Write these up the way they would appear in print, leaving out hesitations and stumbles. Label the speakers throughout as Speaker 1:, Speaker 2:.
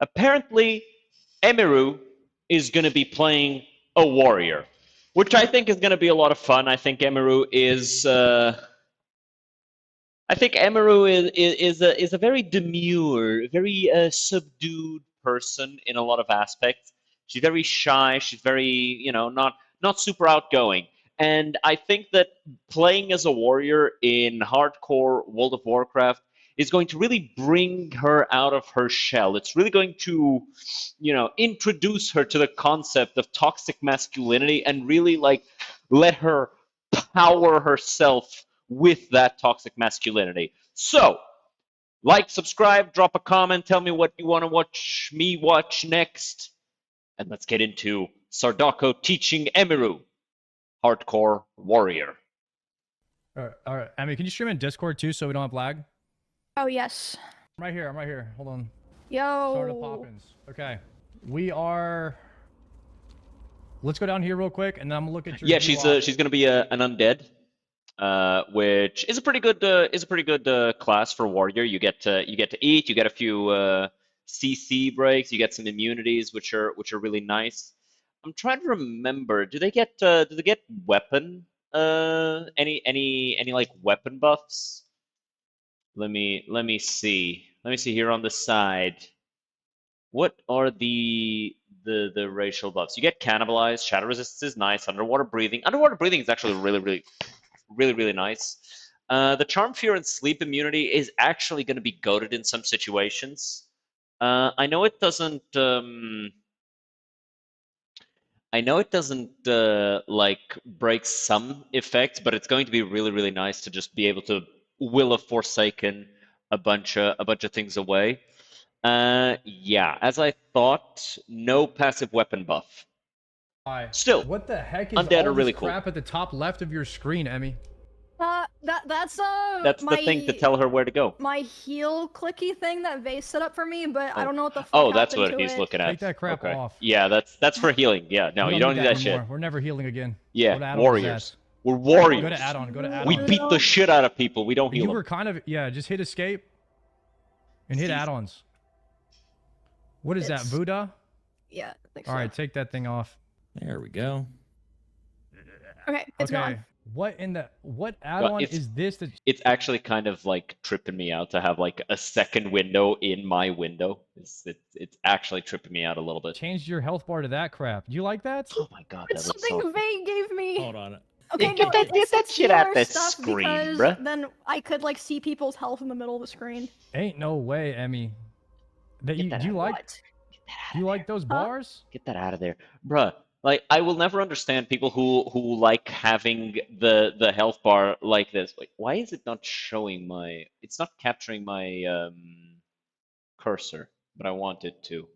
Speaker 1: apparently Emiru is going to be playing a warrior, which I think is going to be a lot of fun. I think Emiru is a very demure, very subdued person in a lot of aspects. She's very shy. She's very, not super outgoing. And I think that playing as a warrior in hardcore World of Warcraft is going to really bring her out of her shell. It's really going to, introduce her to the concept of toxic masculinity and really like let her power herself with that toxic masculinity. So, like, subscribe, drop a comment, tell me what you want to watch me watch next. And let's get into Sardako teaching Emiru, hardcore warrior.
Speaker 2: All right. I mean, can you stream in Discord too so we don't have lag?
Speaker 3: Oh, yes.
Speaker 2: I'm right here. Hold on.
Speaker 3: Yo.
Speaker 2: Start of Poppins. Okay. We are... Let's go down here real quick, and then I'm gonna look at your...
Speaker 1: Yeah, she's going to be an undead. Which is a pretty good class for warrior. You get to eat. You get a few CC breaks. You get some immunities, which are really nice. I'm trying to remember. Do they get weapon? Any like weapon buffs? Let me see. Let me see here on the side. What are the racial buffs? You get cannibalized. Shadow resistance is nice. Underwater breathing. Underwater breathing is actually really nice. The charm, fear, and sleep immunity is actually going to be goated in some situations. I know it doesn't. Like break some effects, but it's going to be really nice to just be able to will of Forsaken a bunch of things away. Yeah, as I thought, no passive weapon buff. Still,
Speaker 2: what the heck is
Speaker 1: undead
Speaker 2: all
Speaker 1: are really
Speaker 2: this
Speaker 1: cool.
Speaker 2: crap at the top left of your screen, Emmy?
Speaker 3: That's
Speaker 1: the thing to tell her where to go.
Speaker 3: My heel clicky thing that Vase set up for me, but I don't know what the fuck
Speaker 1: Oh, that's
Speaker 3: happened
Speaker 1: what
Speaker 3: to
Speaker 1: he's
Speaker 3: it.
Speaker 1: looking at.
Speaker 2: Take that crap off.
Speaker 1: Yeah, that's for healing. Yeah, no, you don't need that shit.
Speaker 2: We're never healing again.
Speaker 1: Yeah, warriors. We're warriors.
Speaker 2: Go to add-on. Go to add-on.
Speaker 1: We beat the shit out of people. We don't heal
Speaker 2: You
Speaker 1: them.
Speaker 2: were kind of just hit escape and hit add-ons. What is that, Buddha?
Speaker 3: Yeah, I think
Speaker 2: so. All right, take that thing off.
Speaker 4: There we go.
Speaker 3: Okay, it's gone.
Speaker 2: What add-on is this?
Speaker 1: It's actually kind of like tripping me out to have like a second window in my window. It's actually tripping me out a little bit.
Speaker 2: Changed your health bar to that crap. Do you like that?
Speaker 1: Oh my god,
Speaker 3: it's something Vay gave me.
Speaker 4: Hold on.
Speaker 3: Okay,
Speaker 1: get that shit out the screen, bruh.
Speaker 3: Then I could like see people's health in the middle of the screen.
Speaker 2: Ain't no way, Emmy. Do you like those bars?
Speaker 1: Get that out of there, bruh. Like, I will never understand people who like having the health bar like this. Like, why is it not showing my? It's not capturing my cursor, but I want it to.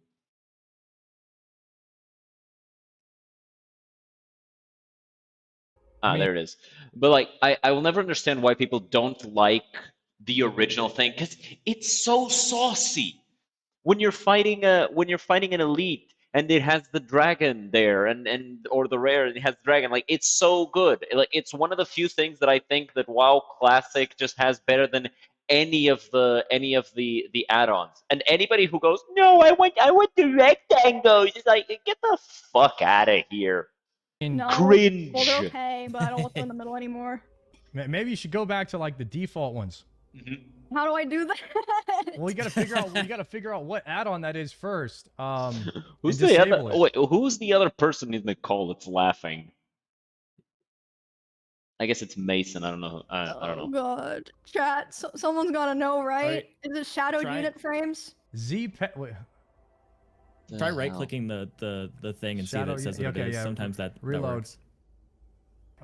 Speaker 1: There it is. But like, I will never understand why people don't like the original thing because it's so saucy. When you're fighting an elite and it has the dragon there or the rare and it has the dragon, like it's so good. Like it's one of the few things that I think that WoW Classic just has better than any of the add-ons. And anybody who goes, no, I want the rectangles, it's like, get the fuck out of here.
Speaker 3: No,
Speaker 1: cringe.
Speaker 3: Well, they're okay, but I don't want them in the middle anymore.
Speaker 2: Maybe you should go back to like the default ones.
Speaker 1: Mm-hmm.
Speaker 3: How do I do that?
Speaker 2: Well, you gotta figure out what add-on that is first.
Speaker 1: Who's the other? Oh, wait, who's the other person in the call that's laughing? I guess it's Mason. I don't know. I don't know.
Speaker 3: Oh god, chat. Someone's gotta know, right? Is it shadowed unit frames?
Speaker 2: Wait.
Speaker 4: Try right-clicking the thing and see if it says what it is. Sometimes that works.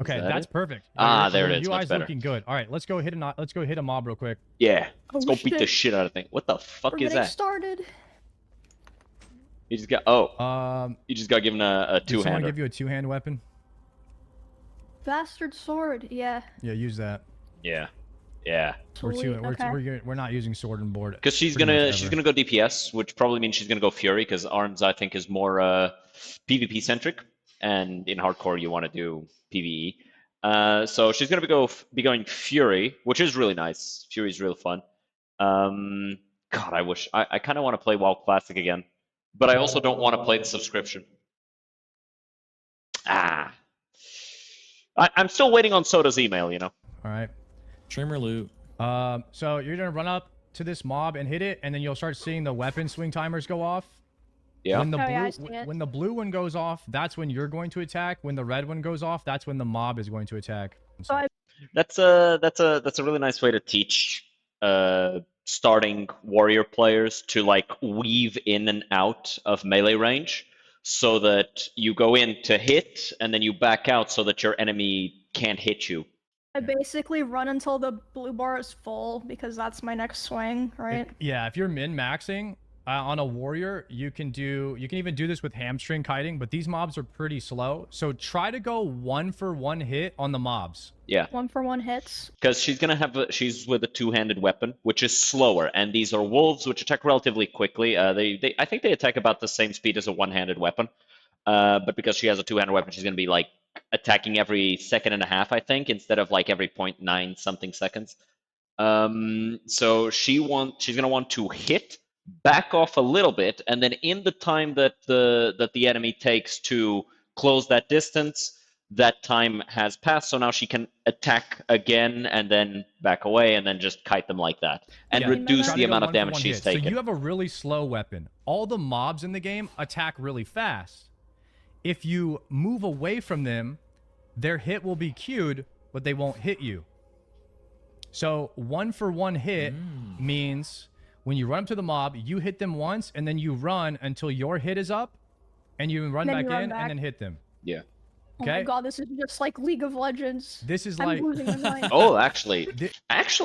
Speaker 2: Okay, that's perfect.
Speaker 1: There it is.
Speaker 2: UI's looking good. All right, let's go hit a mob real quick.
Speaker 1: Yeah, let's go beat the shit out of thing. What the fuck is that?
Speaker 3: Started.
Speaker 1: You just got you just got given a two-hander.
Speaker 2: Did someone give you a two-hand weapon?
Speaker 3: Bastard sword. Yeah.
Speaker 2: Yeah, use that.
Speaker 1: Yeah.
Speaker 2: We're not using sword and board.
Speaker 1: Because she's gonna go DPS, which probably means she's gonna go Fury, because Arms I think is more PvP centric, and in hardcore you want to do PvE. So she's gonna be going Fury, which is really nice. Fury is real fun. God, I wish I kind of want to play WoW Classic again. but I also don't want to play the subscription. I'm still waiting on Soda's email, you know.
Speaker 2: All right.
Speaker 4: Trimmer loot.
Speaker 2: So you're gonna run up to this mob and hit it, and then you'll start seeing the weapon swing timers go off.
Speaker 1: Yeah.
Speaker 2: When the blue one goes off, that's when you're going to attack. When the red one goes off, that's when the mob is going to attack.
Speaker 3: So
Speaker 1: That's a really nice way to teach starting warrior players to like weave in and out of melee range, so that you go in to hit and then you back out so that your enemy can't hit you.
Speaker 3: I basically run until the blue bar is full because that's my next swing, right?
Speaker 2: Yeah, if you're min-maxing on a warrior, you can even do this with hamstring kiting, but these mobs are pretty slow. So try to go 1-for-1 hit on the mobs.
Speaker 1: Yeah.
Speaker 3: 1-for-1 hits.
Speaker 1: Because she's gonna have she's with a two-handed weapon, which is slower, and these are wolves which attack relatively quickly. I think they attack about the same speed as a one-handed weapon. But because she has a two-handed weapon, she's gonna be like attacking every second and a half, I think, instead of like every 0.9 something seconds. So she's gonna want to hit, back off a little bit, and then in the time that the enemy takes to close that distance, that time has passed. So now she can attack again and then back away and then just kite them like that and reduce the amount of damage she's taking.
Speaker 2: So you have a really slow weapon. All the mobs in the game attack really fast. If you move away from them, their hit will be queued, but they won't hit you. So 1-for-1 hit means when you run up to the mob, you hit them once, and then you run until your hit is up, and you run back in and then hit them.
Speaker 1: Yeah.
Speaker 3: Okay. Oh my god, this is just like League of Legends.
Speaker 2: This is
Speaker 3: I'm
Speaker 2: like
Speaker 3: losing my mind.
Speaker 1: Oh, actually,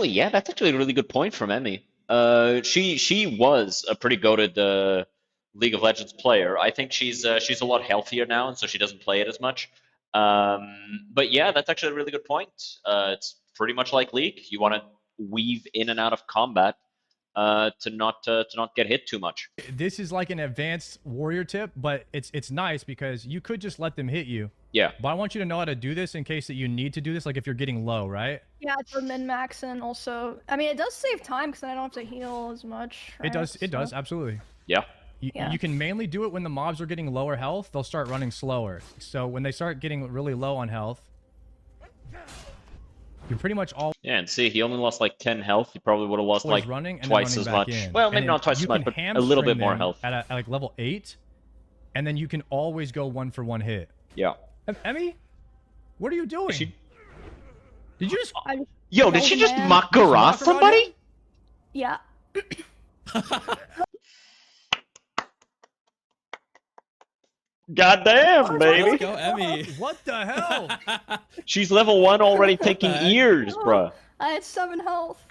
Speaker 1: yeah, that's actually a really good point from Emmy. She was a pretty goated League of Legends player. I think she's a lot healthier now, and so she doesn't play it as much. But yeah, that's actually a really good point. It's pretty much like League. You want to weave in and out of combat to not get hit too much.
Speaker 2: This is like an advanced warrior tip, but it's nice because you could just let them hit you.
Speaker 1: Yeah.
Speaker 2: But I want you to know how to do this in case that you need to do this, like if you're getting low, right?
Speaker 3: Yeah, for min-max, and also, I mean, it does save time because then I don't have to heal as much. Right?
Speaker 2: It does, absolutely.
Speaker 1: Yeah.
Speaker 2: You can mainly do it when the mobs are getting lower health. They'll start running slower. So when they start getting really low on health, you're pretty much all.
Speaker 1: Yeah, and see, he only lost like 10 health. He probably would have lost like twice as much. Well, maybe not twice as much, but a little bit more health.
Speaker 2: At like level 8, and then you can always go 1-for-1 hit.
Speaker 1: Yeah.
Speaker 2: Emmy, what are you doing? Did you just?
Speaker 1: Yo, did she just WeakAuras somebody?
Speaker 3: Yeah.
Speaker 1: Goddamn, baby.
Speaker 4: Let's go, Emmy.
Speaker 2: What the hell?
Speaker 1: She's level 1 already taking years, bruh.
Speaker 3: I had 7 health.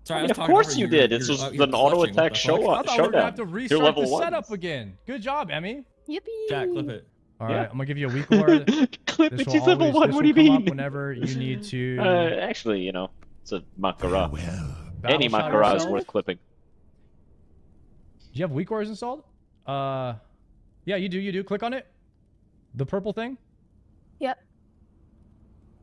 Speaker 4: Sorry,
Speaker 1: I mean, of course you did. It's just an auto attack showdown.
Speaker 2: I thought we were gonna have to restart the setup again. Good job, Emmy.
Speaker 3: Yippee.
Speaker 4: Jack, clip it.
Speaker 2: All right, I'm gonna give you a WeakAuras.
Speaker 1: Clip it. She's level 1. What do you mean?
Speaker 2: Whenever you need to.
Speaker 1: Actually, you know, it's a WeakAuras. Any WeakAuras is worth clipping.
Speaker 2: Do you have WeakAuras installed? Yeah, you do. You do. Click on it. The purple thing.
Speaker 3: Yep.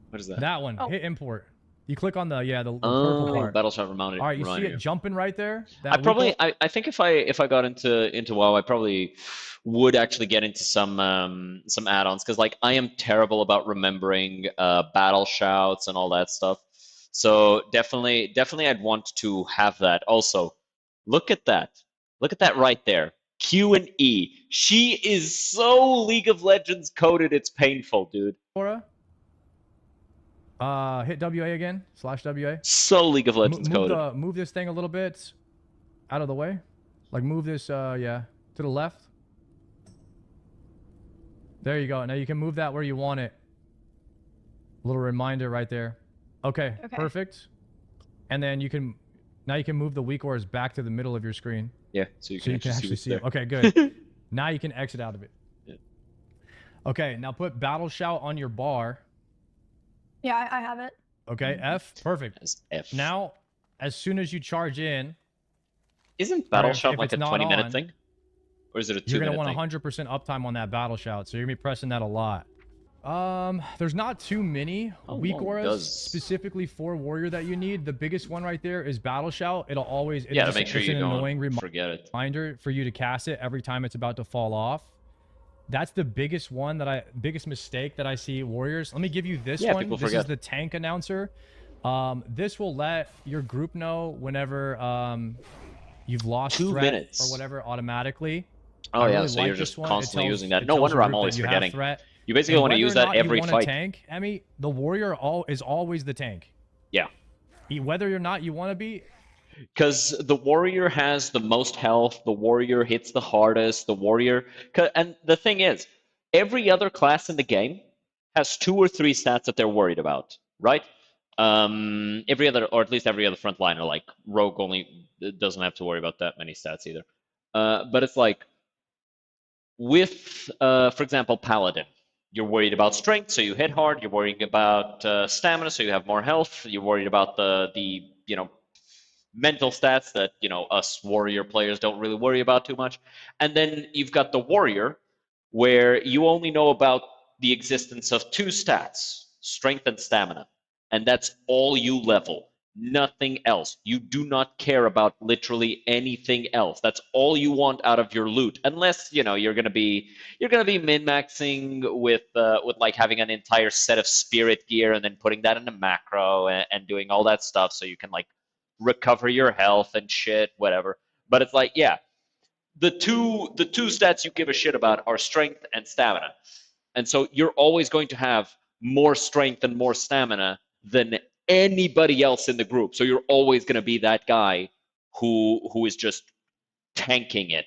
Speaker 1: What is that?
Speaker 2: That one. Hit import. You click on the purple part.
Speaker 1: Battle shot remounted.
Speaker 2: All right, you see it jumping right there.
Speaker 1: I think if I got into WoW, I probably would actually get into some add-ons, because like I am terrible about remembering battle shouts and all that stuff. So definitely I'd want to have that. Also, look at that right there. Q and E. She is so League of Legends coded, it's painful, dude.
Speaker 2: Hit WA again. /WA.
Speaker 1: So League of Legends coded.
Speaker 2: Move this thing a little bit out of the way. Like move this, to the left. There you go. Now you can move that where you want it. A little reminder right there. Okay, perfect. And then you can move the WeakAuras back to the middle of your screen.
Speaker 1: Yeah, so you can actually see
Speaker 2: it. Okay, good. Now you can exit out of it. Yeah. Okay, now put battle shout on your bar.
Speaker 3: Yeah, I have it.
Speaker 2: Okay, F. Perfect.
Speaker 1: That's F.
Speaker 2: Now, as soon as you charge in...
Speaker 1: Isn't battle shout like a 20-minute thing? Or is it a 2-minute thing?
Speaker 2: You're going to want 100% uptime on that battle shout, so you're going to be pressing that a lot. There's not too many weak
Speaker 1: long
Speaker 2: auras
Speaker 1: does-
Speaker 2: specifically for warrior that you need. The biggest one right there is battle shout. It'll always
Speaker 1: Yeah, to make sure
Speaker 2: it's
Speaker 1: you
Speaker 2: an annoying
Speaker 1: don't forget it.
Speaker 2: reminder for you to cast it every time it's about to fall off. That's the biggest biggest mistake that I see warriors. Let me give you this one. This is the tank announcer. This will let your group know whenever you've lost
Speaker 1: 2
Speaker 2: threat
Speaker 1: minutes
Speaker 2: or whatever automatically.
Speaker 1: Oh
Speaker 2: I
Speaker 1: yeah,
Speaker 2: really
Speaker 1: so
Speaker 2: like
Speaker 1: you're
Speaker 2: this
Speaker 1: just
Speaker 2: one.
Speaker 1: constantly using that.
Speaker 2: It
Speaker 1: No
Speaker 2: tells
Speaker 1: wonder
Speaker 2: your
Speaker 1: I'm
Speaker 2: group
Speaker 1: always
Speaker 2: that you have
Speaker 1: forgetting.
Speaker 2: threat.
Speaker 1: You basically
Speaker 2: And
Speaker 1: want to
Speaker 2: whether
Speaker 1: use
Speaker 2: or
Speaker 1: that
Speaker 2: not you
Speaker 1: every
Speaker 2: want
Speaker 1: fight.
Speaker 2: a tank, Emmy, the warrior is always the tank.
Speaker 1: Yeah.
Speaker 2: Whether or not you want to be.
Speaker 1: Because the warrior has the most health, the warrior hits the hardest, the warrior. And the thing is, every other class in the game has 2 or 3 stats that they're worried about, right? Every other, or at least every other frontliner, like Rogue only doesn't have to worry about that many stats either. But it's like, with, for example, Paladin, you're worried about strength, so you hit hard. You're worrying about stamina, so you have more health. You're worried about the mental stats that us warrior players don't really worry about too much. And then you've got the warrior, where you only know about the existence of 2 stats, strength and stamina, and that's all you level. Nothing else. You do not care about literally anything else. That's all you want out of your loot, unless you're gonna be min-maxing with like having an entire set of spirit gear and then putting that in a macro and doing all that stuff so you can like recover your health and shit, whatever. But it's like, yeah, the two stats you give a shit about are strength and stamina, and so you're always going to have more strength and more stamina than anybody else in the group. So you're always going to be that guy who is just tanking it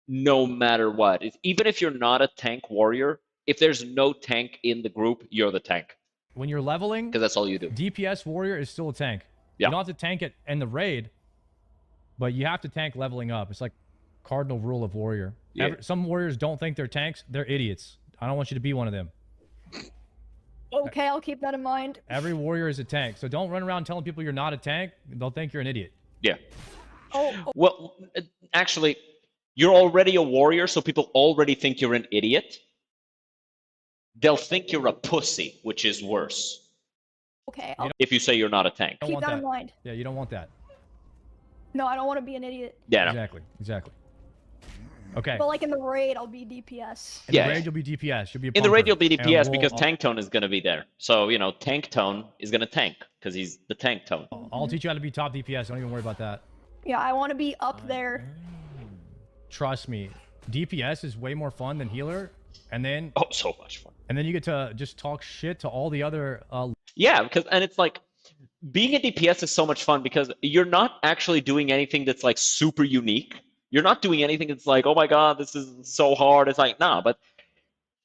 Speaker 1: no matter what. Even if you're not a tank warrior, if there's no tank in the group, you're the tank.
Speaker 2: When you're leveling,
Speaker 1: because that's all you do.
Speaker 2: DPS warrior is still a tank.
Speaker 1: Yeah.
Speaker 2: You don't have to tank it in the raid, but you have to tank leveling up. It's like cardinal rule of warrior.
Speaker 1: Yeah.
Speaker 2: Some warriors don't think they're tanks. They're idiots. I don't want you to be one of them.
Speaker 3: Okay, I'll keep that in mind.
Speaker 2: Every warrior is a tank. So don't run around telling people you're not a tank. They'll think you're an idiot.
Speaker 1: Yeah.
Speaker 3: Oh,
Speaker 1: Well, actually, you're already a warrior, so people already think you're an idiot. They'll think you're a pussy, which is worse.
Speaker 3: okay.
Speaker 1: If you say you're not a tank.
Speaker 2: Don't
Speaker 3: Keep
Speaker 2: want
Speaker 3: that in mind.
Speaker 2: Yeah, you don't want that.
Speaker 3: No, I don't want to be an idiot.
Speaker 1: Yeah. No.
Speaker 2: Exactly. Okay.
Speaker 3: But like in the raid, I'll be DPS.
Speaker 2: In the raid, you'll be DPS. You'll be a
Speaker 1: In the raid,
Speaker 2: punker.
Speaker 1: you'll be
Speaker 2: And
Speaker 1: DPS because Tank Tone is going to be there. So, Tank Tone is going to tank because he's the Tank Tone.
Speaker 2: I'll teach you how to be top DPS. Don't even worry about that.
Speaker 3: Yeah, I want to be up there.
Speaker 2: Trust me. DPS is way more fun than healer. And then
Speaker 1: Oh, so much fun.
Speaker 2: And then you get to just talk shit to all the other
Speaker 1: Yeah, and it's like being a DPS is so much fun because you're not actually doing anything that's like super unique. You're not doing anything that's like, oh my god, this is so hard. It's like, nah, but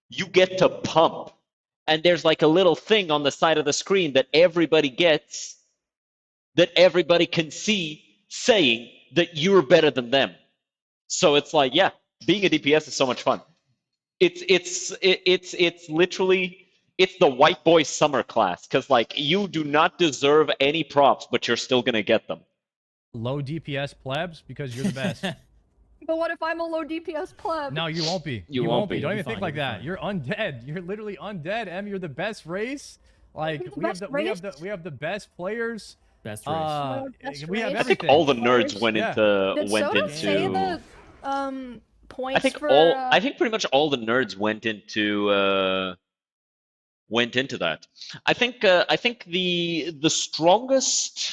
Speaker 1: you get to pump. And there's like a little thing on the side of the screen that everybody gets, that everybody can see saying that you're better than them. So it's like, yeah, being a DPS is so much fun. It's literally the white boy summer class because like you do not deserve any props, but you're still gonna get them.
Speaker 2: low DPS plebs because you're the best.
Speaker 3: But what if I'm a low DPS pleb?
Speaker 2: No, you won't be.
Speaker 1: You won't be.
Speaker 2: Don't even
Speaker 4: You'll be
Speaker 2: think
Speaker 4: fine,
Speaker 2: like
Speaker 4: you'll be
Speaker 2: that.
Speaker 4: fine.
Speaker 2: You're undead. You're literally undead, Em. You're the best race. Like
Speaker 3: You're the
Speaker 2: we
Speaker 3: best
Speaker 2: have the best players.
Speaker 4: Best race.
Speaker 3: Best
Speaker 2: We have
Speaker 3: race.
Speaker 1: I think
Speaker 2: everything.
Speaker 1: all the nerds went
Speaker 2: Yeah.
Speaker 1: into
Speaker 3: Did Soda say the points
Speaker 1: I think
Speaker 3: for?
Speaker 1: I think pretty much all the nerds went into that. I think the strongest.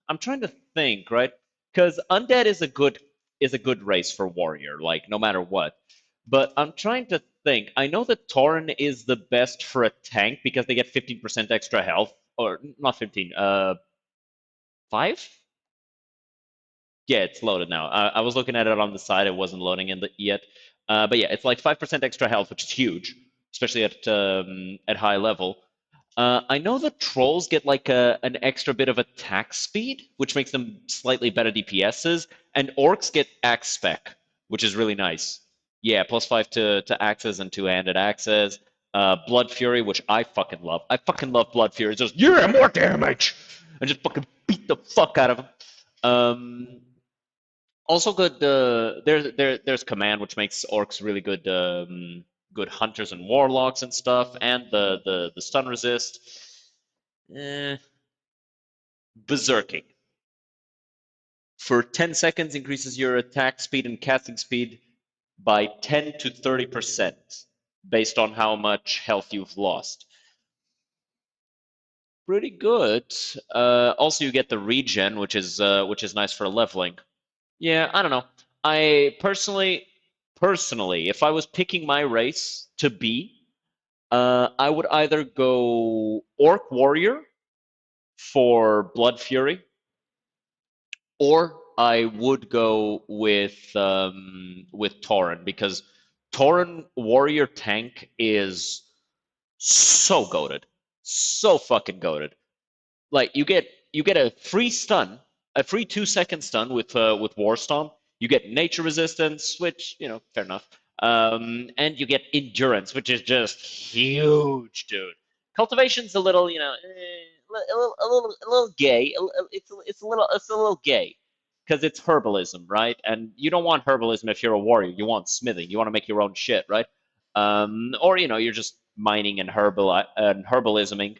Speaker 1: I'm trying to think, right? Because undead is a good race for warrior, like no matter what. But I'm trying to think. I know that Tauren is the best for a tank because they get 15% extra health, or not 15, 5? Yeah, it's loaded now. I was looking at it on the side; it wasn't loading yet. But yeah, it's like 5% extra health, which is huge, especially at high level. I know the trolls get like an extra bit of attack speed, which makes them slightly better DPSs, and orcs get axe spec, which is really nice. Yeah, +5 to axes and two-handed axes. Blood Fury, which I fucking love. I fucking love Blood Fury. It's just more damage, and just fucking beat the fuck out of them. Also good. There's command, which makes orcs really good good hunters and warlocks and stuff, and the stun resist. Berserking. For 10 seconds, increases your attack speed and casting speed by 10 to 30% based on how much health you've lost. Pretty good. Also, you get the regen, which is nice for leveling. Yeah, I don't know. I personally, if I was picking my race to be, I would either go Orc Warrior for Blood Fury, or I would go with Tauren, because Tauren Warrior tank is so goated, so fucking goated. Like you get a free stun, a free 2-second stun with War Stomp. You get nature resistance, which fair enough. And you get endurance, which is just huge, dude. Cultivation's a little, a little gay. It's a little gay because it's herbalism, right? And you don't want herbalism if you're a warrior. You want smithing. You want to make your own shit, right? Or you're just mining and herbalisming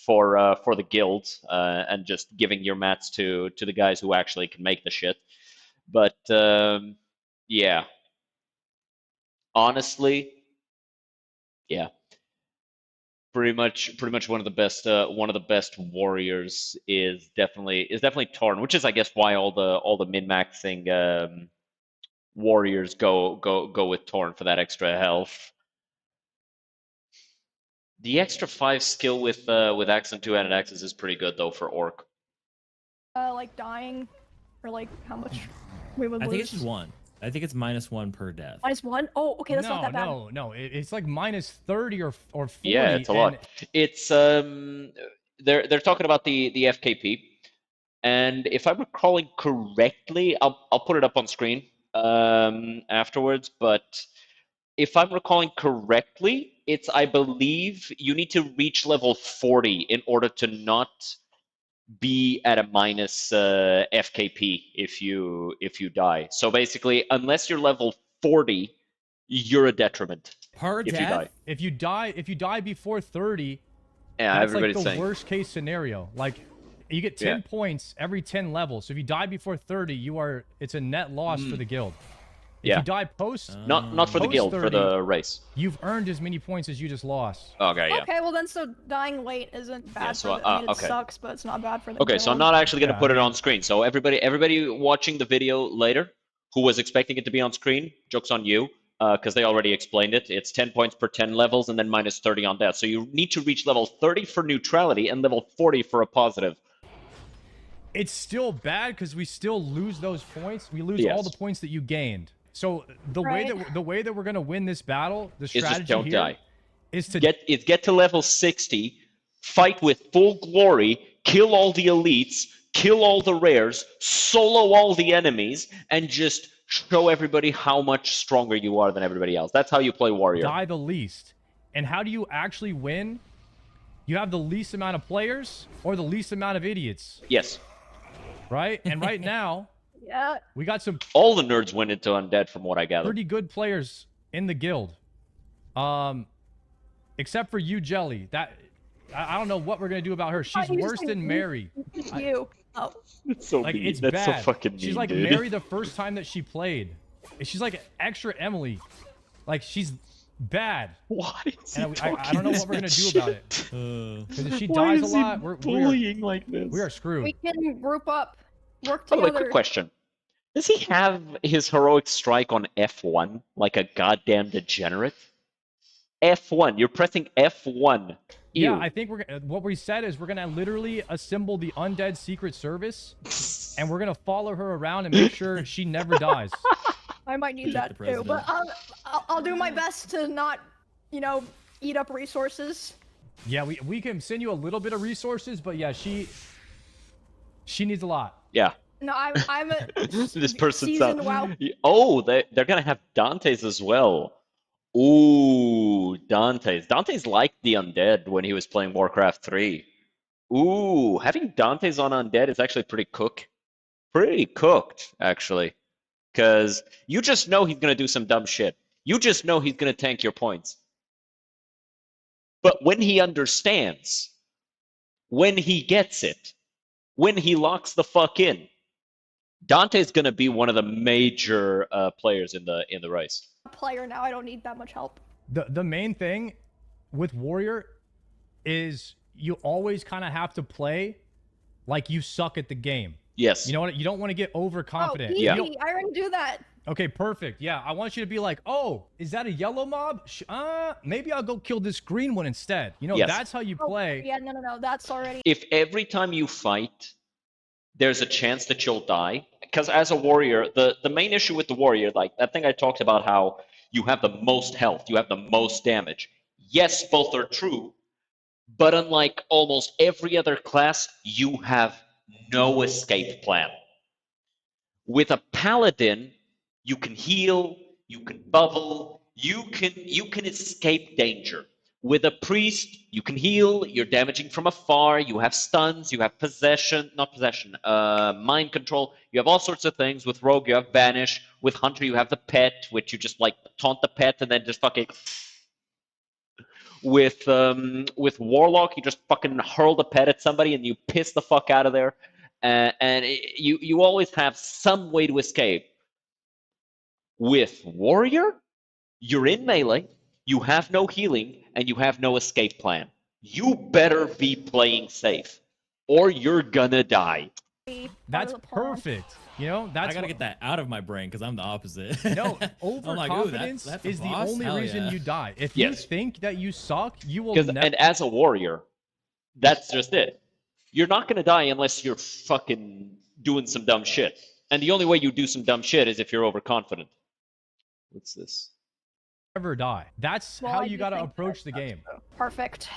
Speaker 1: for the guild and just giving your mats to the guys who actually can make the shit. But yeah, honestly, yeah, pretty much one of the best warriors is definitely Tauren, which is I guess why all the min-maxing warriors go with Tauren for that extra health. The extra 5 skill with Axe and 2-handed axes is pretty good though for Orc.
Speaker 3: Like dying, or like how much we would lose.
Speaker 4: I think it's just 1. I think it's -1 per death.
Speaker 3: -1? Oh, okay, that's not that bad.
Speaker 2: No. It's like -30 or 40.
Speaker 1: Yeah, it's a lot. It's they're talking about the FKP, and if I'm recalling correctly, I'll put it up on screen afterwards. But if I'm recalling correctly, it's, I believe you need to reach level 40 in order to not be at a minus FKP if you die. So basically, unless you're level 40, you're a detriment.
Speaker 4: Per
Speaker 1: if
Speaker 4: death?
Speaker 1: you die.
Speaker 2: If you die before 30,
Speaker 1: yeah,
Speaker 2: that's like the
Speaker 1: saying.
Speaker 2: worst case scenario. Like you get 10 points every 10 levels. So if you die before 30, it's a net loss for the guild. If you die post,
Speaker 1: not for the guild,
Speaker 2: 30,
Speaker 1: for the race.
Speaker 2: You've earned as many points as you just lost.
Speaker 1: Okay, yeah.
Speaker 3: Okay, well then, so dying late isn't bad.
Speaker 1: So,
Speaker 3: for the, I mean, it
Speaker 1: okay.
Speaker 3: sucks, but it's not bad for the
Speaker 1: Okay,
Speaker 3: guild.
Speaker 1: so I'm not actually going to put it on screen. So everybody watching the video later who was expecting it to be on screen, joke's on you, because they already explained it. It's 10 points per 10 levels and then -30 on that. So you need to reach level 30 for neutrality and level 40 for a positive.
Speaker 2: It's still bad because we still lose those points. We lose all the points that you gained. So the way that we're gonna win this battle, the strategy
Speaker 1: don't die.
Speaker 2: Is to
Speaker 1: get to level 60, fight with full glory, kill all the elites, kill all the rares, solo all the enemies, and just show everybody how much stronger you are than everybody else. That's how you play warrior.
Speaker 2: Die the least. And how do you actually win? You have the least amount of players or the least amount of idiots.
Speaker 1: Yes.
Speaker 2: Right? And right now,
Speaker 3: yeah,
Speaker 2: we got some.
Speaker 1: All the nerds went into undead, from what I gather.
Speaker 2: Pretty good players in the guild, except for you, Jelly. That I don't know what we're gonna do about her. She's worse than Mary.
Speaker 3: You. Oh.
Speaker 1: It's so
Speaker 2: like
Speaker 1: mean.
Speaker 2: it's
Speaker 1: That's
Speaker 2: bad.
Speaker 1: so fucking mean,
Speaker 2: She's like
Speaker 1: dude.
Speaker 2: Mary the first time that she played. She's like extra Emily. Like she's bad.
Speaker 1: Why is
Speaker 2: and I don't know what we're gonna do about it. Because if she
Speaker 1: Why
Speaker 2: dies
Speaker 1: is
Speaker 2: a lot,
Speaker 1: he
Speaker 2: we're
Speaker 1: bullying like this?
Speaker 2: we are screwed.
Speaker 3: We can group up, work
Speaker 1: By the way,
Speaker 3: together.
Speaker 1: quick question. Does he have his heroic strike on F1 like a goddamn degenerate? F1. You're pressing F1. Ew.
Speaker 2: Yeah, I think what we said is we're gonna literally assemble the undead secret service, and we're gonna follow her around and make sure she never dies.
Speaker 3: I might need that too, but I'll do my best to not, eat up resources.
Speaker 2: Yeah, we can send you a little bit of resources, but yeah, she needs a lot.
Speaker 1: Yeah.
Speaker 3: No, I'm a
Speaker 1: This person's
Speaker 3: seasoned WoW.
Speaker 1: Oh, they're gonna have Dante's as well. Ooh, Dante's liked the undead when he was playing Warcraft 3. Ooh, having Dante's on undead is actually pretty cooked, actually. Because you just know he's gonna do some dumb shit. You just know he's going to tank your points. But when he understands, when he gets it, when he locks the fuck in, Dante's going to be one of the major players in the race.
Speaker 3: Player now, I don't need that much help.
Speaker 2: The main thing with Warrior is you always kind of have to play like you suck at the game.
Speaker 1: Yes.
Speaker 2: You know what? You don't want to get overconfident.
Speaker 3: Oh, easy.
Speaker 1: Yeah.
Speaker 3: I already do that.
Speaker 2: Okay, perfect. Yeah, I want you to be like, oh, is that a yellow mob? Maybe I'll go kill this green one instead. You know,
Speaker 1: Yes.
Speaker 2: That's how you play.
Speaker 3: Yeah, no, that's already.
Speaker 1: If every time you fight, there's a chance that you'll die, because as a warrior, the main issue with the warrior, like that thing I talked about, how you have the most health, you have the most damage. Yes, both are true, but unlike almost every other class, you have no escape plan. With a paladin, you can heal, you can bubble, you can escape danger. With a priest, you can heal, you're damaging from afar, you have stuns, you have mind control, you have all sorts of things. With rogue, you have banish. With hunter, you have the pet, which you just like taunt the pet and then just fucking. With warlock, you just fucking hurl the pet at somebody and you piss the fuck out of there. You always have some way to escape. With warrior, you're in melee, you have no healing, and you have no escape plan. You better be playing safe, or you're gonna die.
Speaker 2: That's perfect. You know,
Speaker 4: I gotta get that out of my brain because I'm the opposite.
Speaker 2: No, overconfidence is the only reason you die. If you think that you suck, you will never.
Speaker 1: And as a warrior, that's just it. You're not gonna die unless you're fucking doing some dumb shit. And the only way you do some dumb shit is if you're overconfident. What's this?
Speaker 2: Never die. That's how you gotta approach the game.
Speaker 3: Perfect.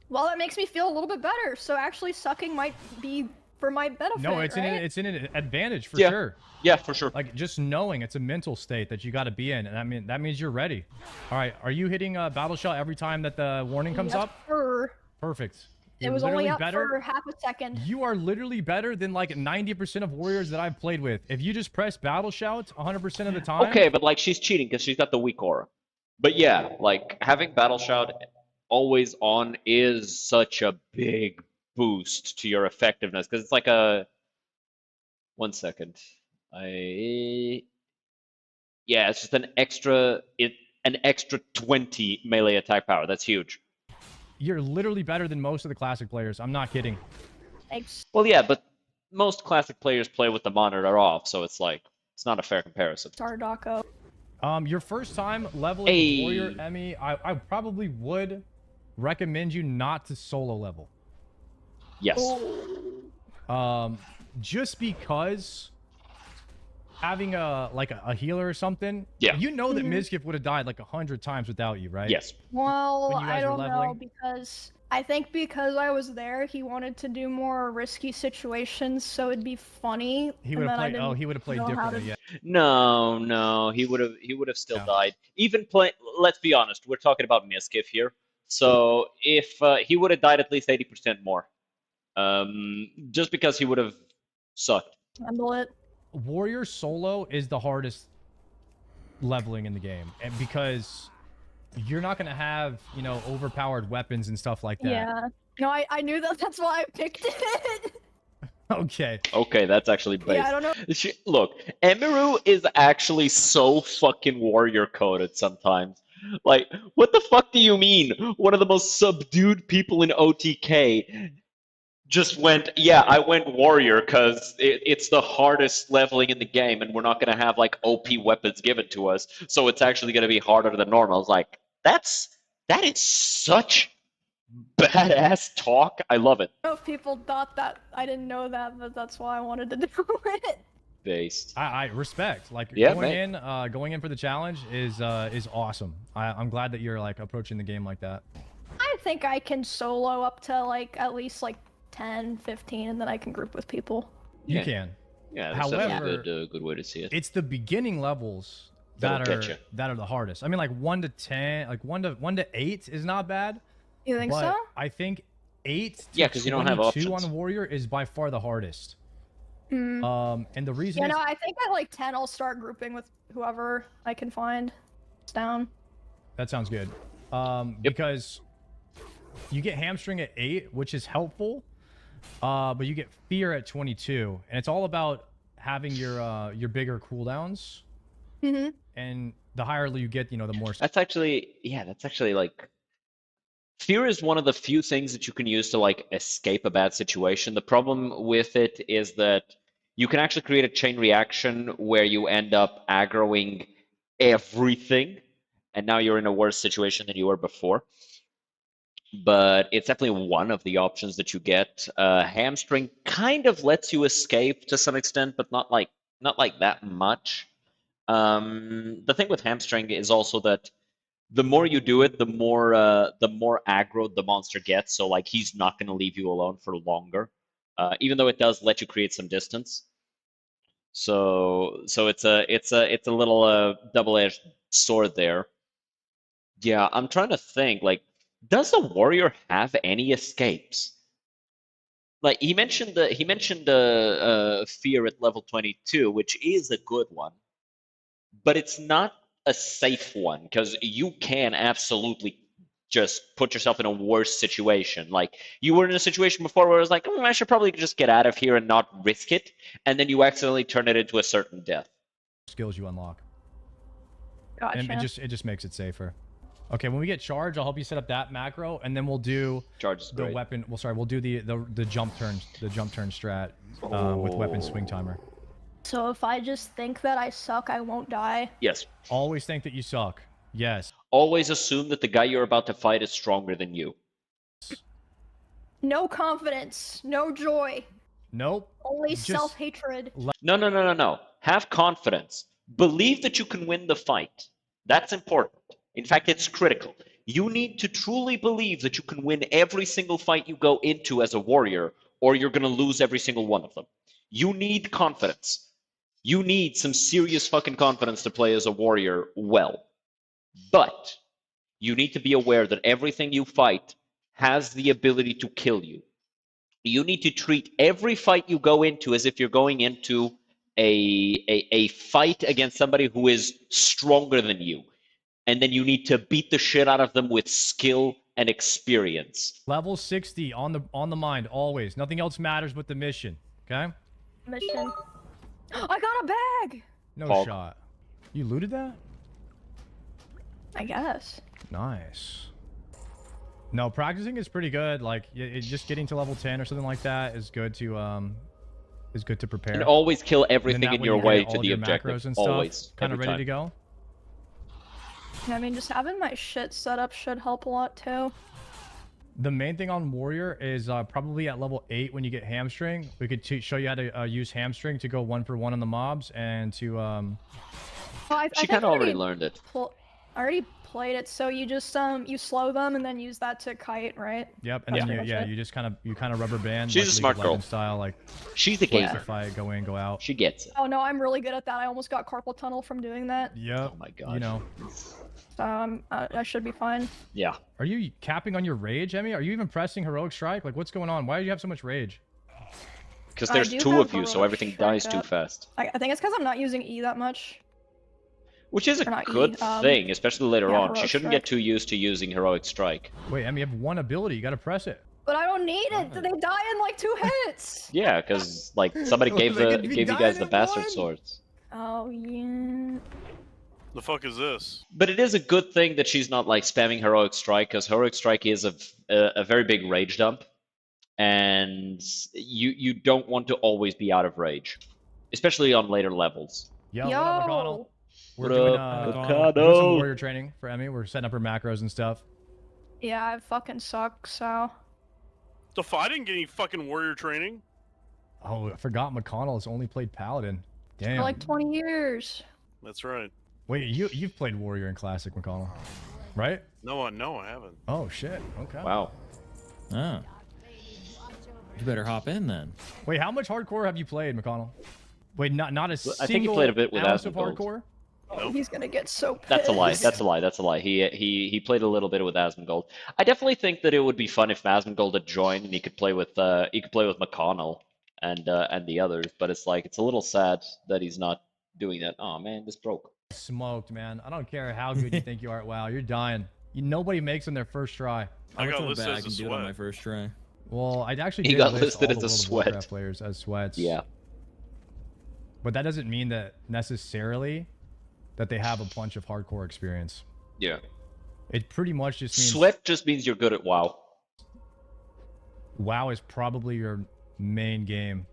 Speaker 3: Well, that makes me feel a little bit better. So actually, sucking might be for my benefit.
Speaker 2: No, it's
Speaker 3: right?
Speaker 2: it's an advantage for sure.
Speaker 1: Yeah, for sure.
Speaker 2: Like just knowing it's a mental state that you got to be in, and I mean that means you're ready. All right, are you hitting a battle shot every time that the warning comes up?
Speaker 3: Sure.
Speaker 2: Perfect.
Speaker 3: It was only up for half a second.
Speaker 2: You are literally better than like 90% of warriors that I've played with. If you just press battle shouts 100% of the time.
Speaker 1: Okay, but like she's cheating because she's got the weak aura. But yeah, like having battle shout always on is such a big boost to your effectiveness because it's like a. 1 second. Yeah, it's just an extra 20 melee attack power. That's huge.
Speaker 2: You're literally better than most of the classic players. I'm not kidding.
Speaker 3: Thanks.
Speaker 1: Well, yeah, but most classic players play with the monitor off, so it's like it's not a fair comparison.
Speaker 3: Tardako.
Speaker 2: Your first time leveling warrior, Emmy, I probably would recommend you not to solo level.
Speaker 1: Yes.
Speaker 2: Just because having a healer or something, you know that Mizkif would have died like 100 times without you, right?
Speaker 1: Yes.
Speaker 3: Well, I don't know because I think because I was there, he wanted to do more risky situations, so it'd be funny.
Speaker 2: He would have played. Oh, he would have played differently. Yeah.
Speaker 1: No, he would have still died. Even play. Let's be honest, we're talking about Mizkif here. So if he would have died at least 80% more, just because he would have sucked.
Speaker 3: Handle it.
Speaker 2: Warrior solo is the hardest leveling in the game, and because you're not gonna have overpowered weapons and stuff like that.
Speaker 3: Yeah. No, I knew that. That's why I picked it.
Speaker 2: Okay.
Speaker 1: Okay, that's actually based.
Speaker 3: Yeah, I don't know.
Speaker 1: Look, Emiru is actually so fucking warrior coded sometimes. Like, what the fuck do you mean? One of the most subdued people in OTK just went, yeah, I went warrior because it's the hardest leveling in the game and we're not going to have like OP weapons given to us. So it's actually going to be harder than normal. I was like, that is such badass talk. I love it.
Speaker 3: I don't know if people thought that. I didn't know that, but that's why I wanted to do it.
Speaker 1: Based.
Speaker 2: I respect. Like going in for the challenge is awesome. I'm glad that you're like approaching the game like that.
Speaker 3: I think I can solo up to like at least like 10, 15, and then I can group with people.
Speaker 2: You can.
Speaker 1: Yeah, that's a good way to see it.
Speaker 2: It's the beginning levels that are the hardest. I mean, like 1 to 10, like 1 to 8 is not bad.
Speaker 3: You think so?
Speaker 2: I think 8 to
Speaker 1: because you don't have options.
Speaker 2: on Warrior is by far the hardest. And the reason
Speaker 3: I think at like 10 I'll start grouping with whoever I can find. down.
Speaker 2: That sounds good. Because you get hamstring at 8, which is helpful, but you get fear at 22, and it's all about having your bigger cooldowns.
Speaker 3: Mm-hmm.
Speaker 2: And the higher you get, the more.
Speaker 1: That's actually like fear is one of the few things that you can use to like escape a bad situation. The problem with it is that you can actually create a chain reaction where you end up aggroing everything, and now you're in a worse situation than you were before. But it's definitely one of the options that you get. Hamstring kind of lets you escape to some extent, but not like that much. The thing with hamstring is also that the more you do it, the more aggro the monster gets. So like he's not going to leave you alone for longer, even though it does let you create some distance. So it's a little double-edged sword there. Yeah, I'm trying to think. Like, does the warrior have any escapes? Like he mentioned fear at level 22, which is a good one, but it's not a safe one because you can absolutely just put yourself in a worse situation. Like you were in a situation before where it was like, I should probably just get out of here and not risk it, and then you accidentally turn it into a certain death.
Speaker 2: Skills you unlock.
Speaker 3: Gotcha.
Speaker 2: And it just makes it safer. Okay, when we get charge, I'll help you set up that macro, and then we'll do the weapon. Well, sorry, we'll do the jump turn strat with weapon swing timer.
Speaker 3: So if I just think that I suck, I won't die?
Speaker 1: Yes.
Speaker 2: Always think that you suck. Yes.
Speaker 1: Always assume that the guy you're about to fight is stronger than you.
Speaker 3: No confidence, no joy.
Speaker 2: Nope.
Speaker 3: Only self-hatred.
Speaker 1: No. Have confidence. Believe that you can win the fight. That's important. In fact, it's critical. You need to truly believe that you can win every single fight you go into as a warrior, or you're going to lose every single one of them. You need confidence. You need some serious fucking confidence to play as a warrior well. But you need to be aware that everything you fight has the ability to kill you. You need to treat every fight you go into as if you're going into a fight against somebody who is stronger than you. And then you need to beat the shit out of them with skill and experience.
Speaker 2: Level 60 on the mind, always. Nothing else matters but the mission, okay?
Speaker 3: Mission. I got a bag!
Speaker 2: No shot. You looted that?
Speaker 3: I guess.
Speaker 2: Nice. No, practicing is pretty good. Like, just getting to level 10 or something like that is good to prepare.
Speaker 1: And always kill everything in your way to the objective.
Speaker 2: And
Speaker 1: always.
Speaker 2: Stuff, kind of ready to go.
Speaker 3: I mean, just having my shit set up should help a lot too.
Speaker 2: The main thing on warrior is probably at level 8 when you get hamstring. We could show you how to use hamstring to go 1-for-1 on the mobs and to.
Speaker 3: Well,
Speaker 1: she kind of already learned it.
Speaker 3: I already played it, so you just you slow them and then use that to kite, right?
Speaker 2: Yep, and then you just kind of rubber band.
Speaker 1: She's
Speaker 2: like
Speaker 1: a smart girl.
Speaker 2: Style, like
Speaker 1: she's a gamer.
Speaker 2: Fight, go in, go out.
Speaker 1: She gets it.
Speaker 3: Oh no, I'm really good at that. I almost got carpal tunnel from doing that.
Speaker 2: Yep.
Speaker 1: Oh my god.
Speaker 2: You know.
Speaker 3: So I should be fine.
Speaker 1: Yeah.
Speaker 2: Are you capping on your rage, Emmy? Are you even pressing heroic strike? Like, what's going on? Why do you have so much rage?
Speaker 1: Because there's 2 of you, so everything dies too fast.
Speaker 3: I think it's because I'm not using E that much.
Speaker 1: Which is a good thing, especially later on. She shouldn't get too used to using heroic strike.
Speaker 2: Wait, Emmy, you have 1 ability. You gotta press it.
Speaker 3: But I don't need it. They die in like 2 hits.
Speaker 1: Yeah, because like somebody gave you guys the bastard swords.
Speaker 3: Oh yeah.
Speaker 5: The fuck is this?
Speaker 1: But it is a good thing that she's not like spamming heroic strike, because heroic strike is a very big rage dump, and you don't want to always be out of rage, especially on later levels.
Speaker 2: Yo. What up, McConnell? We're doing some warrior training for Emmy. We're setting up her macros and stuff.
Speaker 3: Yeah, I fucking suck, so.
Speaker 5: I didn't get any fucking warrior training.
Speaker 2: Oh, I forgot McConnell has only played Paladin. Damn.
Speaker 3: For like 20 years.
Speaker 5: That's right.
Speaker 2: Wait, you've played warrior in Classic, McConnell, right?
Speaker 5: No, I haven't.
Speaker 2: Oh shit. Okay.
Speaker 1: Wow.
Speaker 4: Oh. You better hop in then.
Speaker 2: Wait, how much hardcore have you played, McConnell? Wait, not a single
Speaker 1: I think he played a bit with
Speaker 2: ounce of
Speaker 1: Asmongold.
Speaker 2: hardcore?
Speaker 3: Nope. He's gonna get so pissed.
Speaker 1: That's a lie. That's a lie. That's a lie. He played a little bit with Asmongold. I definitely think that it would be fun if Asmongold had joined and he could play with McConnell and the others. But it's like it's a little sad that he's not doing that. Oh man, this broke.
Speaker 2: Smoked, man. I don't care how good you think you are at WoW. You're dying. Nobody makes them their first try.
Speaker 5: I got listed
Speaker 4: I
Speaker 5: as
Speaker 4: can
Speaker 5: a
Speaker 4: do it on my
Speaker 5: sweat.
Speaker 4: first try.
Speaker 2: Well, I actually
Speaker 1: He
Speaker 2: did
Speaker 1: got
Speaker 2: list
Speaker 1: listed
Speaker 2: all
Speaker 1: as
Speaker 2: the
Speaker 1: a
Speaker 2: World of
Speaker 1: sweat.
Speaker 2: Warcraft players as sweats.
Speaker 1: Yeah.
Speaker 2: But that doesn't mean that necessarily that they have a bunch of hardcore experience.
Speaker 1: Yeah.
Speaker 2: It pretty much just means
Speaker 1: Sweat just means you're good at WoW.
Speaker 2: WoW is probably your main game.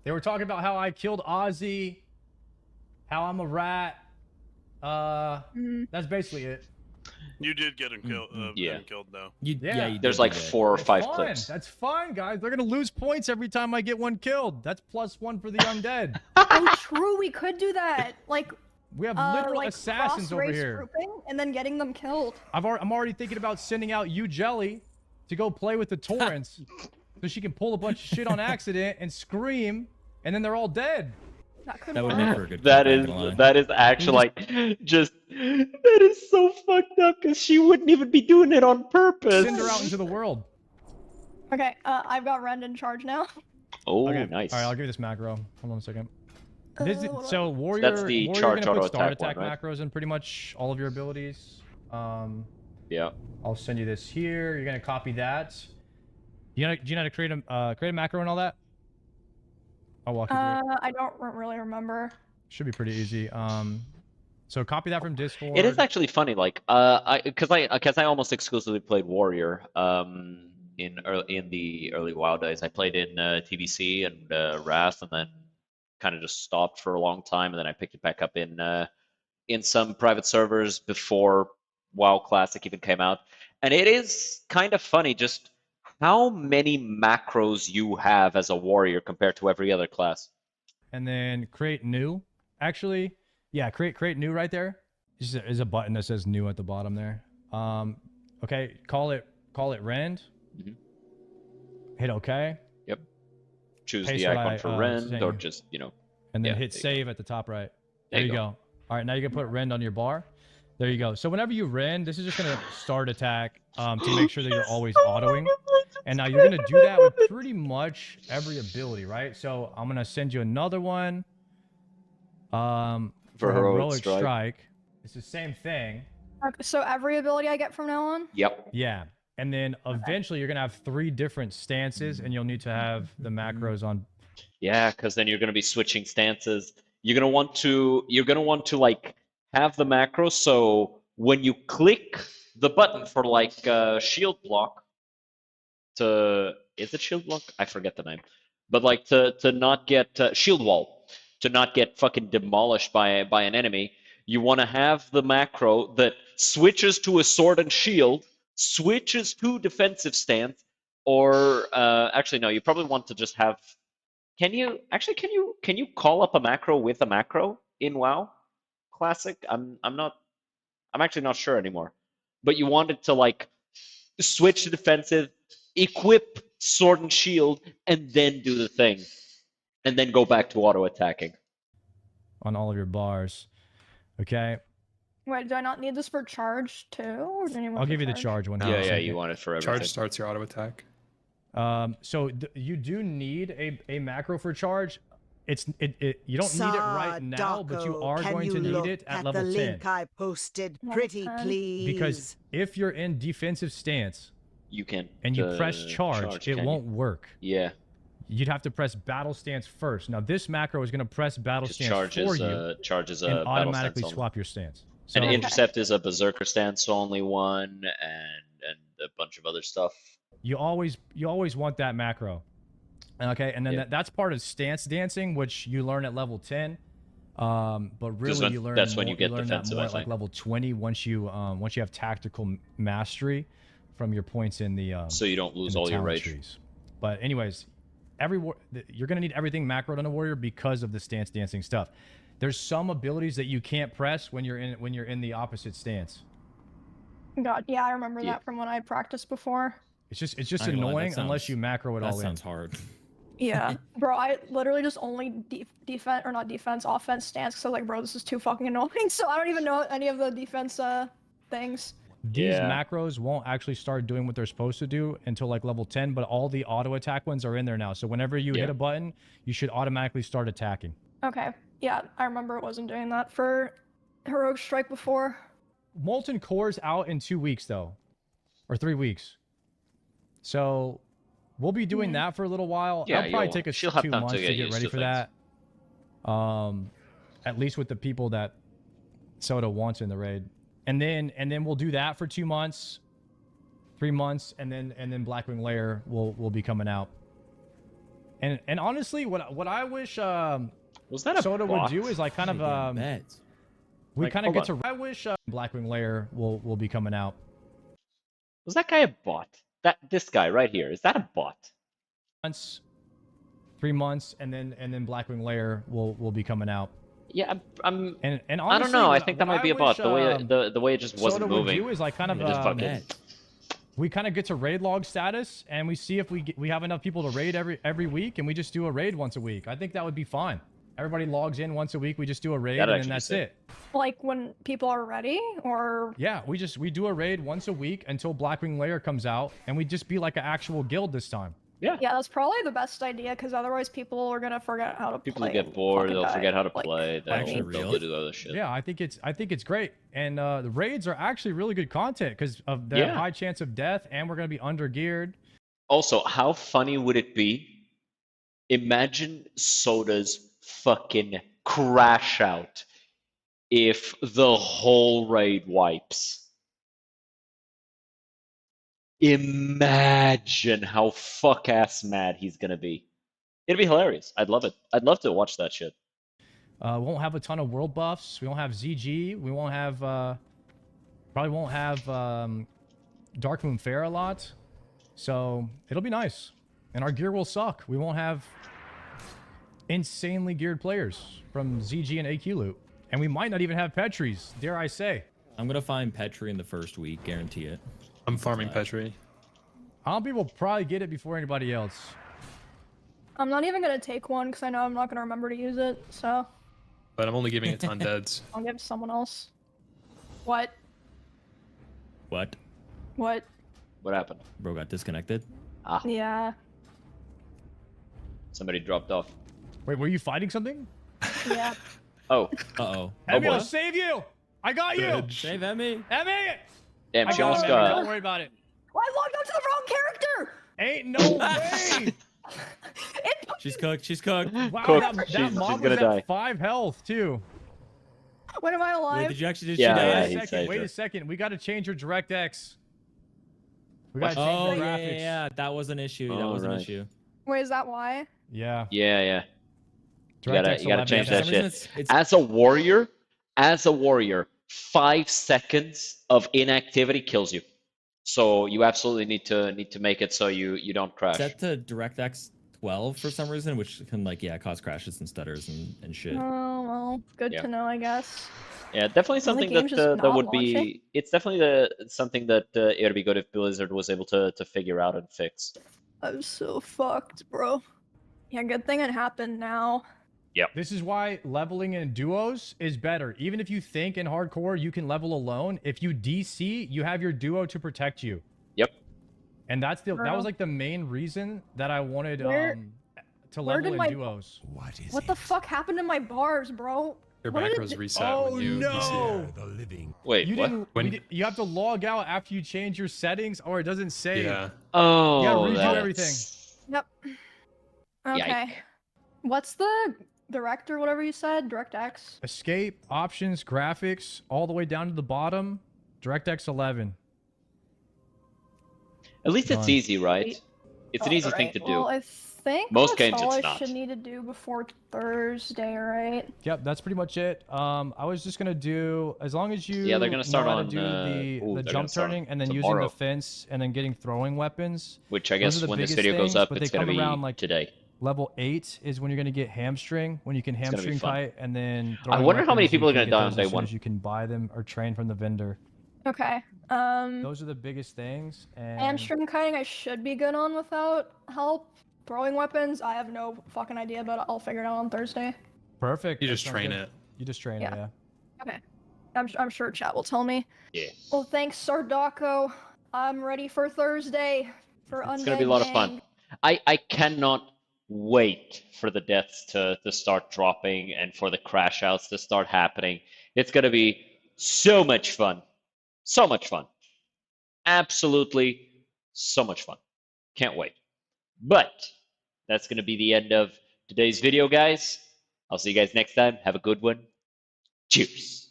Speaker 2: They were talking about how I killed Ozzy, how I'm a rat. That's basically it.
Speaker 5: You did get him killed.
Speaker 1: Yeah.
Speaker 5: Killed though.
Speaker 4: You
Speaker 2: did
Speaker 1: There's
Speaker 4: do
Speaker 1: like
Speaker 4: that.
Speaker 1: 4 or 5
Speaker 2: fun.
Speaker 1: clips.
Speaker 2: That's fine, guys. They're gonna lose points every time I get one killed. That's +1 for the undead.
Speaker 3: Oh, true. We could do that. Like,
Speaker 2: We have literal
Speaker 3: like
Speaker 2: assassins over
Speaker 3: cross-race
Speaker 2: here.
Speaker 3: grouping and then getting them killed.
Speaker 2: I'm already thinking about sending out you Jelly to go play with the Torrents so she can pull a bunch of shit on accident and scream, and then they're all dead.
Speaker 3: That could
Speaker 4: That would
Speaker 3: work.
Speaker 4: make for a good.
Speaker 1: That
Speaker 4: clip, I'm
Speaker 1: is
Speaker 4: not gonna lie.
Speaker 1: that is actually like just that is so fucked up because she wouldn't even be doing it on purpose.
Speaker 2: Send her out into the world.
Speaker 3: Okay, I've got Rend in charge now.
Speaker 1: Oh,
Speaker 2: Okay,
Speaker 1: nice.
Speaker 2: All right, I'll give you this macro. Hold on a second. This is,
Speaker 3: hold on.
Speaker 2: so warrior,
Speaker 1: That's the
Speaker 2: warrior
Speaker 1: charge
Speaker 2: gonna
Speaker 1: auto
Speaker 2: put start
Speaker 1: attack
Speaker 2: attack
Speaker 1: one, right?
Speaker 2: macros in pretty much all of your abilities.
Speaker 1: Yeah.
Speaker 2: I'll send you this here. You're gonna copy that. Do you know how to create a macro and all that? I'll walk you through it.
Speaker 3: I don't really remember.
Speaker 2: Should be pretty easy. So copy that from Discord.
Speaker 1: It is actually funny, like, because I almost exclusively played warrior, in the early WoW days. I played in TBC and Wrath, and then kind of just stopped for a long time, and then I picked it back up in some private servers before WoW Classic even came out. And it is kind of funny just how many macros you have as a warrior compared to every other class.
Speaker 2: And then create new. Actually, yeah, create new right there. There's a button that says new at the bottom there. Okay, call it Rend.
Speaker 1: Mhm.
Speaker 2: Hit OK,
Speaker 1: Yep. Choose
Speaker 2: Paste
Speaker 1: the
Speaker 2: what
Speaker 1: icon
Speaker 2: I,
Speaker 1: for Rend,
Speaker 2: sent
Speaker 1: or
Speaker 2: you.
Speaker 1: just,
Speaker 2: and then
Speaker 1: Yeah,
Speaker 2: hit
Speaker 1: there you
Speaker 2: save at the top right.
Speaker 1: There
Speaker 2: There
Speaker 1: you
Speaker 2: you go. All right, now you can put Rend on your bar. There you go. So whenever you Rend, this is just gonna start attack to make sure that you're always autoing. And now you're gonna do that with pretty much every ability, right? So I'm gonna send you another one. For heroic strike. It's the same thing.
Speaker 3: Okay, so every ability I get from now on?
Speaker 1: Yep.
Speaker 2: Yeah. And then eventually you're gonna have 3 different stances, and you'll need to have the macros on.
Speaker 1: Yeah, because then you're going to be switching stances. You're going to want to like have the macro, so when you click the button for like shield block is it shield block? I forget the name. But like to not get shield wall, to not get fucking demolished by an enemy, you want to have the macro that switches to a sword and shield, switches to defensive stance, or actually no, you probably want to just have. Can you call up a macro with a macro in WoW Classic? I'm actually not sure anymore. But you want it to like switch to defensive, equip sword and shield, and then do the thing. And then go back to auto attacking.
Speaker 2: On all of your bars. Okay.
Speaker 3: Wait, do I not need this for charge too? Or do I need one
Speaker 2: I'll
Speaker 3: for
Speaker 2: give you the charge one.
Speaker 1: Yeah, you want it for everything.
Speaker 6: Charge starts your auto attack.
Speaker 2: So you do need a macro for charge. You don't need it right now, but you are going to need it at level 10.
Speaker 7: The link I posted, pretty please.
Speaker 2: Because if you're in defensive stance
Speaker 1: You can
Speaker 2: and you press charge, it won't work.
Speaker 1: Yeah.
Speaker 2: You'd have to press battle stance first. Now this macro is going to press battle stance for you
Speaker 1: charges
Speaker 2: and
Speaker 1: battle
Speaker 2: automatically
Speaker 1: stance
Speaker 2: swap your stance. So,
Speaker 1: and intercept is a berserker stance only one, and a bunch of other stuff.
Speaker 2: you always want that macro. Okay, and then that's part of stance dancing, which you learn at level 10. But really, you learn
Speaker 1: that's when
Speaker 2: more,
Speaker 1: you get
Speaker 2: learn
Speaker 1: defensive,
Speaker 2: that more
Speaker 1: I
Speaker 2: at like
Speaker 1: think.
Speaker 2: level 20 once you have tactical mastery from your points in the
Speaker 1: So you don't lose
Speaker 2: in the
Speaker 1: all your
Speaker 2: talent
Speaker 1: rage.
Speaker 2: trees. But anyways, you're gonna need everything macroed on a warrior because of the stance dancing stuff. There's some abilities that you can't press when you're in the opposite stance.
Speaker 3: God, yeah, I remember that from when I practiced before.
Speaker 2: It's just
Speaker 4: I ain't gonna lie,
Speaker 2: annoying
Speaker 4: that
Speaker 2: unless
Speaker 4: sounds-
Speaker 2: you macro it
Speaker 4: That
Speaker 2: all in.
Speaker 4: sounds hard.
Speaker 3: Yeah, bro, I literally just only defense or not defense, offense stance. So like, bro, this is too fucking annoying. So I don't even know any of the defense things.
Speaker 2: These
Speaker 1: Yeah.
Speaker 2: macros won't actually start doing what they're supposed to do until like level 10, but all the auto attack ones are in there now. So whenever you hit a button, you should automatically start attacking.
Speaker 3: Okay, yeah, I remember it wasn't doing that for Heroic Strike before.
Speaker 2: Molten Core's out in 2 weeks though, or 3 weeks. So we'll be doing that for a little while.
Speaker 1: Yeah,
Speaker 2: That'll probably take us
Speaker 1: she'll have
Speaker 2: 2
Speaker 1: time
Speaker 2: months to get
Speaker 1: used
Speaker 2: ready
Speaker 1: to
Speaker 2: for
Speaker 1: things.
Speaker 2: that. At least with the people that Soda wants in the raid, and then we'll do that for 2 months, 3 months, and then Blackwing Lair will be coming out. And honestly, what I wish
Speaker 1: Was that a
Speaker 2: Soda would
Speaker 1: bot?
Speaker 2: do is like kind of
Speaker 4: Beds.
Speaker 2: we
Speaker 1: Like,
Speaker 2: kind of
Speaker 1: hold
Speaker 2: get to. I wish Blackwing Lair will be coming out.
Speaker 1: Was that guy a bot? This guy right here, is that a bot?
Speaker 2: Months, 3 months, and then Blackwing Lair will be coming out.
Speaker 1: Yeah, I'm
Speaker 2: And
Speaker 1: I
Speaker 2: honestly,
Speaker 1: don't know. I
Speaker 2: what-
Speaker 1: think that
Speaker 2: what
Speaker 1: might be a
Speaker 2: wish,
Speaker 1: bot. The way it just wasn't
Speaker 2: Soda would
Speaker 1: moving.
Speaker 2: do is like kind of
Speaker 1: Just fucking.
Speaker 2: we kind of get to raid log status, and we see if we have enough people to raid every week, and we just do a raid once a week. I think that would be fine. Everybody logs in once a week. We just do a raid,
Speaker 1: That'd
Speaker 2: and then
Speaker 1: actually be
Speaker 2: that's
Speaker 1: sick.
Speaker 2: it.
Speaker 3: Like when people are ready, or
Speaker 2: Yeah, we do a raid once a week until Blackwing Lair comes out, and we just be like an actual guild this time.
Speaker 1: Yeah.
Speaker 3: yeah, that's probably the best idea because otherwise people are gonna forget how to
Speaker 1: People
Speaker 3: play.
Speaker 1: will get
Speaker 3: and
Speaker 1: bored.
Speaker 3: fucking
Speaker 1: They'll
Speaker 3: die.
Speaker 1: forget how to
Speaker 3: Like,
Speaker 1: play.
Speaker 4: Actually
Speaker 1: They'll
Speaker 4: real.
Speaker 1: do other shit.
Speaker 2: Yeah, I think it's great, and the raids are actually really good content because of the
Speaker 1: Yeah.
Speaker 2: high chance of death, and we're gonna be under geared.
Speaker 1: Also, how funny would it be? Imagine Soda's fucking crash out if the whole raid wipes. Imagine how fuck ass mad he's gonna be. It'd be hilarious. I'd love it. I'd love to watch that shit.
Speaker 2: We won't have a ton of world buffs. We won't have ZG. We won't have probably won't have Darkmoon Fair a lot. So it'll be nice, and our gear will suck. We won't have insanely geared players from ZG and AQ loot, and we might not even have Petries. Dare I say?
Speaker 4: I'm gonna find Petri in the first week, guarantee it.
Speaker 6: I'm farming Petri.
Speaker 2: People will probably get it before anybody else.
Speaker 3: I'm not even gonna take one because I know I'm not gonna remember to use it, so
Speaker 6: But I'm only giving it to undeads.
Speaker 3: I'll give it to someone else. What?
Speaker 4: What?
Speaker 3: What?
Speaker 1: What happened?
Speaker 4: Bro got disconnected.
Speaker 1: Ah,
Speaker 3: Yeah.
Speaker 1: somebody dropped off.
Speaker 2: Wait, were you fighting something?
Speaker 3: Yeah.
Speaker 1: Oh,
Speaker 4: Uh-oh.
Speaker 2: Emmy,
Speaker 1: boy.
Speaker 2: I'll save you. I got you.
Speaker 6: Edge.
Speaker 4: Save Emmy.
Speaker 2: Emmy.
Speaker 1: damn!
Speaker 2: I
Speaker 1: She
Speaker 2: got
Speaker 1: almost
Speaker 2: him, Emmy.
Speaker 1: got.
Speaker 2: Don't worry about it.
Speaker 3: Well, I logged onto the wrong character.
Speaker 2: Ain't no way.
Speaker 3: It
Speaker 4: She's cooked. She's cooked.
Speaker 2: Wow,
Speaker 1: Cooked.
Speaker 2: that
Speaker 1: She's
Speaker 2: mob
Speaker 1: gonna
Speaker 2: was
Speaker 1: die.
Speaker 2: at 5 health too.
Speaker 3: When am I
Speaker 4: Wait,
Speaker 3: alive?
Speaker 4: did you actually did
Speaker 1: Yeah,
Speaker 4: she
Speaker 1: yeah,
Speaker 4: die?
Speaker 1: he
Speaker 2: Wait a second.
Speaker 1: saved
Speaker 2: Wait
Speaker 1: her.
Speaker 2: a second. We got to change your DirectX. We got to
Speaker 1: What?
Speaker 2: change
Speaker 4: Oh
Speaker 2: the
Speaker 4: yeah,
Speaker 2: graphics.
Speaker 4: yeah, that was an issue. That was an
Speaker 1: Alright.
Speaker 4: issue.
Speaker 3: Wait, is that why?
Speaker 2: Yeah.
Speaker 1: Yeah, yeah. You gotta
Speaker 2: DirectX 11.
Speaker 1: change
Speaker 4: For
Speaker 1: that
Speaker 4: some reason,
Speaker 1: shit.
Speaker 4: it's
Speaker 1: As a warrior, 5 seconds of inactivity kills you. So you absolutely need to make it so you don't crash.
Speaker 4: set to DirectX 12 for some reason, which can cause crashes and stutters and shit.
Speaker 3: Oh well, good
Speaker 1: Yeah.
Speaker 3: to know, I guess.
Speaker 1: Yeah, definitely
Speaker 3: Well, the
Speaker 1: something
Speaker 3: game's
Speaker 1: that
Speaker 3: just
Speaker 1: that
Speaker 3: not
Speaker 1: would be.
Speaker 3: launching.
Speaker 1: It's definitely something that it would be good if Blizzard was able to figure out and fix.
Speaker 3: I'm so fucked, bro. Yeah, good thing it happened now.
Speaker 2: This is why leveling in duos is better. Even if you think in hardcore you can level alone, if you DC, you have your duo to protect you.
Speaker 1: Yep.
Speaker 2: And that was
Speaker 3: Bro.
Speaker 2: like the main reason that I wanted
Speaker 3: Where-
Speaker 2: to
Speaker 3: where
Speaker 2: level
Speaker 3: did
Speaker 2: in
Speaker 3: my-
Speaker 2: duos.
Speaker 3: What the fuck happened to my bars, bro?
Speaker 6: Your
Speaker 3: What did
Speaker 6: macros
Speaker 3: it-
Speaker 6: reset
Speaker 2: Oh,
Speaker 6: when you
Speaker 2: no!
Speaker 1: Wait,
Speaker 2: You
Speaker 1: what?
Speaker 2: didn't.
Speaker 6: When-
Speaker 2: You have to log out after you change your settings, or it doesn't save.
Speaker 6: Yeah.
Speaker 1: Oh,
Speaker 2: You gotta redo
Speaker 1: that's-
Speaker 2: everything.
Speaker 3: Yep. Okay. What's the director, whatever you said? DirectX?
Speaker 2: Escape, options, graphics, all the way down to the bottom. DirectX 11.
Speaker 1: At least it's
Speaker 2: Done.
Speaker 1: easy, right? It's an easy thing to do.
Speaker 3: Well, I think
Speaker 1: Most
Speaker 3: that's
Speaker 1: games
Speaker 3: all
Speaker 1: it's
Speaker 3: I
Speaker 1: not.
Speaker 3: should need to do before Thursday, right?
Speaker 2: Yep, that's pretty much it. I was just gonna do as long as you
Speaker 1: Yeah, they're gonna start
Speaker 2: know how
Speaker 1: on,
Speaker 2: to do
Speaker 1: they're
Speaker 2: the
Speaker 1: gonna
Speaker 2: jump
Speaker 1: start
Speaker 2: turning and then using
Speaker 1: tomorrow.
Speaker 2: the fence and then getting throwing weapons.
Speaker 1: Which I
Speaker 2: Those
Speaker 1: guess
Speaker 2: are the
Speaker 1: when this
Speaker 2: biggest
Speaker 1: video goes
Speaker 2: things,
Speaker 1: up,
Speaker 2: but
Speaker 1: it's
Speaker 2: they
Speaker 1: gonna
Speaker 2: come
Speaker 1: be
Speaker 2: around, like,
Speaker 1: today.
Speaker 2: Level 8 is when you're gonna get hamstring, when you can
Speaker 1: gonna be
Speaker 2: hamstring
Speaker 1: fun.
Speaker 2: kite and then.
Speaker 1: I
Speaker 2: throwing
Speaker 1: wonder how many
Speaker 2: weapons, you
Speaker 1: people are
Speaker 2: can
Speaker 1: gonna
Speaker 2: get
Speaker 1: die on
Speaker 2: those
Speaker 1: day
Speaker 2: as soon
Speaker 1: one.
Speaker 2: as you can buy them or train from the vendor.
Speaker 3: Okay.
Speaker 2: Those are the biggest things. And
Speaker 3: Hamstring kiting I should be good on without help. Throwing weapons, I have no fucking idea, but I'll figure it out on Thursday.
Speaker 2: perfect.
Speaker 6: You
Speaker 2: that
Speaker 6: just
Speaker 2: sounds
Speaker 6: train
Speaker 2: good.
Speaker 6: it.
Speaker 2: You just train
Speaker 3: Yeah.
Speaker 2: it, yeah.
Speaker 3: Okay. I'm sure chat will tell me.
Speaker 1: Yeah.
Speaker 3: Well, thanks, Sardako. I'm ready for Thursday for Undead
Speaker 1: It's gonna be a lot of fun.
Speaker 3: Gang.
Speaker 1: I cannot wait for the deaths to start dropping and for the crash outs to start happening. It's going to be so much fun. So much fun. Absolutely so much fun. Can't wait. But that's going to be the end of today's video, guys. I'll see you guys next time. Have a good one. Cheers.